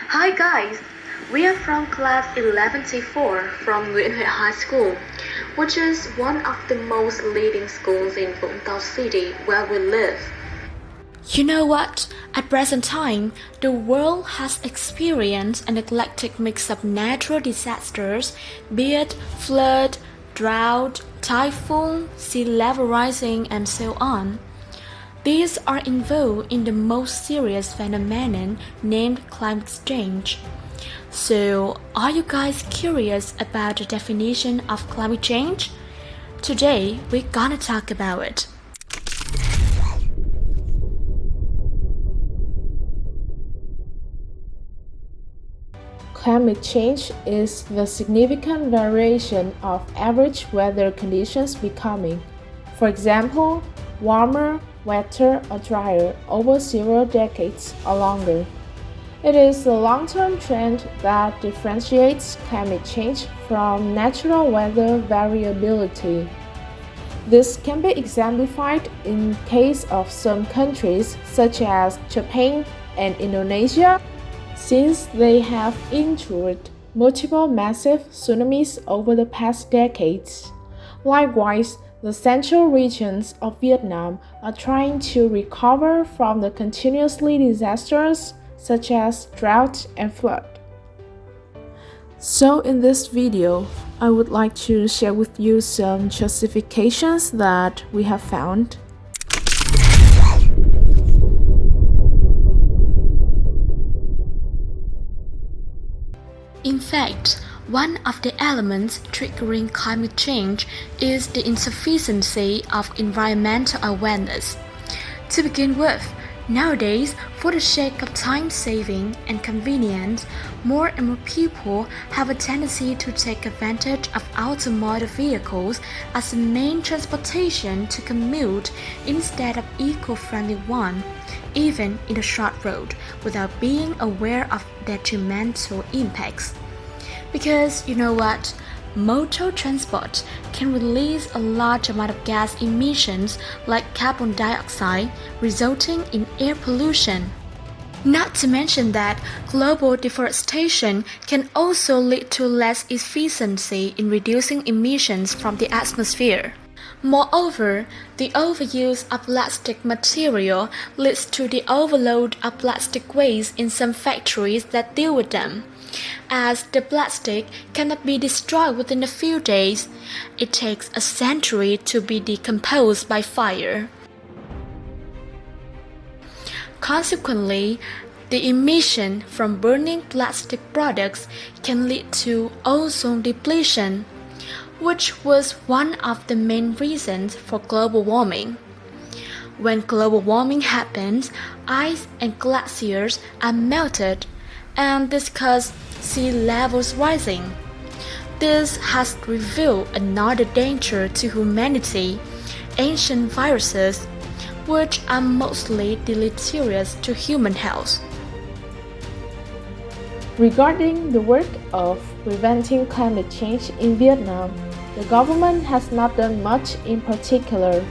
Hi guys, we are from class 11T4 from Nguyễn High School, which is one of the most leading schools in Vũng Tàu City where we live. You know what? At present time, the world has experienced an eclectic mix of natural disasters, be it flood, drought, typhoon, sea level rising, and so on. These are involved in the most serious phenomenon named climate change. So, are you guys curious about the definition of climate change? Today, we're gonna talk about it. Climate change is the significant variation of average weather conditions becoming, for example, warmer, wetter, or drier over several decades or longer. It is the long-term trend that differentiates climate change from natural weather variability. This can be exemplified in case of some countries such as Japan and Indonesia, since they have endured multiple massive tsunamis over the past decades. Likewise, the central regions of Vietnam are trying to recover from the continuously disasters such as drought and flood. So in this video, I would like to share with you some justifications that we have found. In fact, one of the elements triggering climate change is the insufficiency of environmental awareness. To begin with, nowadays, for the sake of time saving and convenience, more and more people have a tendency to take advantage of automotive vehicles as a main transportation to commute instead of eco-friendly one, even in a short road, without being aware of detrimental impacts. Because you know what? Motor transport can release a large amount of gas emissions like carbon dioxide, resulting in air pollution. Not to mention that global deforestation can also lead to less efficiency in reducing emissions from the atmosphere. Moreover, the overuse of plastic material leads to the overload of plastic waste in some factories that deal with them. As the plastic cannot be destroyed within a few days, it takes a century to be decomposed by fire. Consequently, the emission from burning plastic products can lead to ozone depletion, which was one of the main reasons for global warming. When global warming happens, ice and glaciers are melted, and this causes sea levels rising. This has revealed another danger to humanity: ancient viruses, which are mostly deleterious to human health. Regarding the work of preventing climate change in Vietnam, the government has not done much in particular.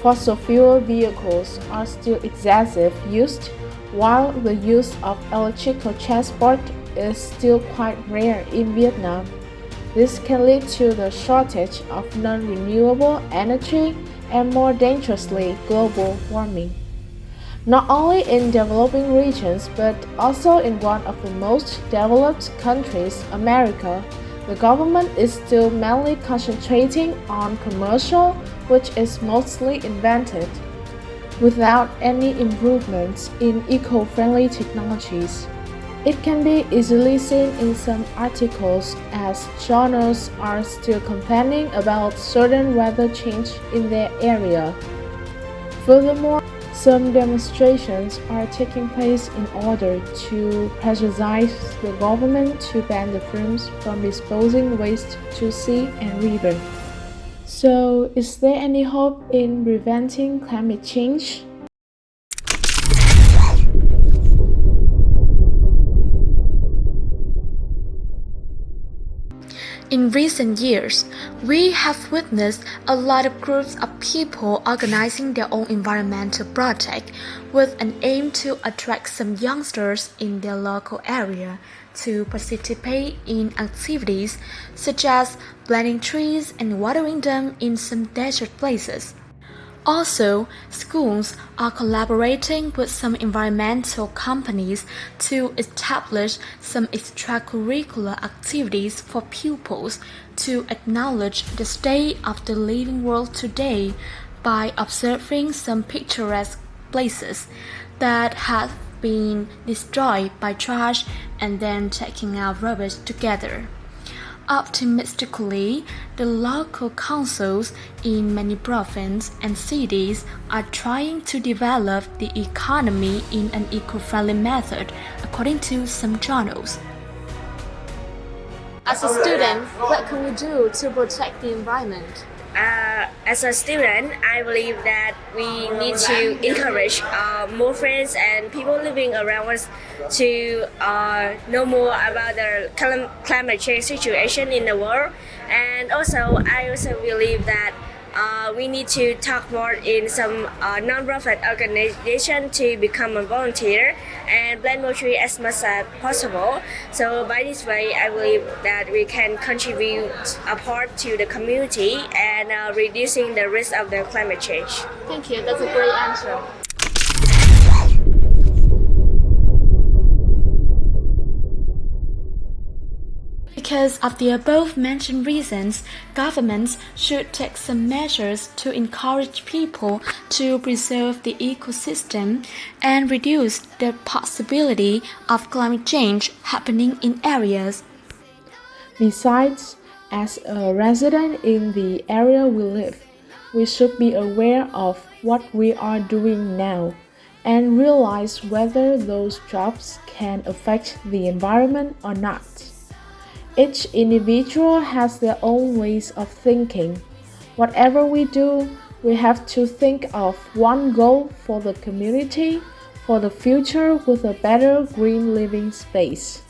Fossil fuel vehicles are still excessive used, while the use of electrical transport is still quite rare in Vietnam. This can lead to the shortage of non-renewable energy and, more dangerously, global warming. Not only in developing regions but also in one of the most developed countries, America, the government is still mainly concentrating on commercial, which is mostly invented, without any improvements in eco-friendly technologies. It can be easily seen in some articles as journals are still complaining about certain weather change in their area. Furthermore, some demonstrations are taking place in order to pressurize the government to ban the firms from disposing waste to sea and river. So, is there any hope in preventing climate change? In recent years, we have witnessed a lot of groups of people organizing their own environmental project with an aim to attract some youngsters in their local area to participate in activities such as planting trees and watering them in some desert places. Also, schools are collaborating with some environmental companies to establish some extracurricular activities for pupils to acknowledge the state of the living world today by observing some picturesque places that have been destroyed by trash and then taking out rubbish together. Optimistically, the local councils in many provinces and cities are trying to develop the economy in an eco-friendly method, according to some journals. As a student, what can we do to protect the environment? As a student, I believe that we need to encourage more friends and people living around us to know more about the climate change situation in the world. And also, I also believe that we need to talk more in some non-profit organization to become a volunteer and plant more trees as much as possible. So by this way, I believe that we can contribute a part to the community and reducing the risk of the climate change. Thank you, that's a great answer. Because of the above-mentioned reasons, governments should take some measures to encourage people to preserve the ecosystem and reduce the possibility of climate change happening in areas. Besides, as a resident in the area we live, we should be aware of what we are doing now and realize whether those jobs can affect the environment or not. Each individual has their own ways of thinking. Whatever we do, we have to think of one goal for the community, for the future with a better green living space.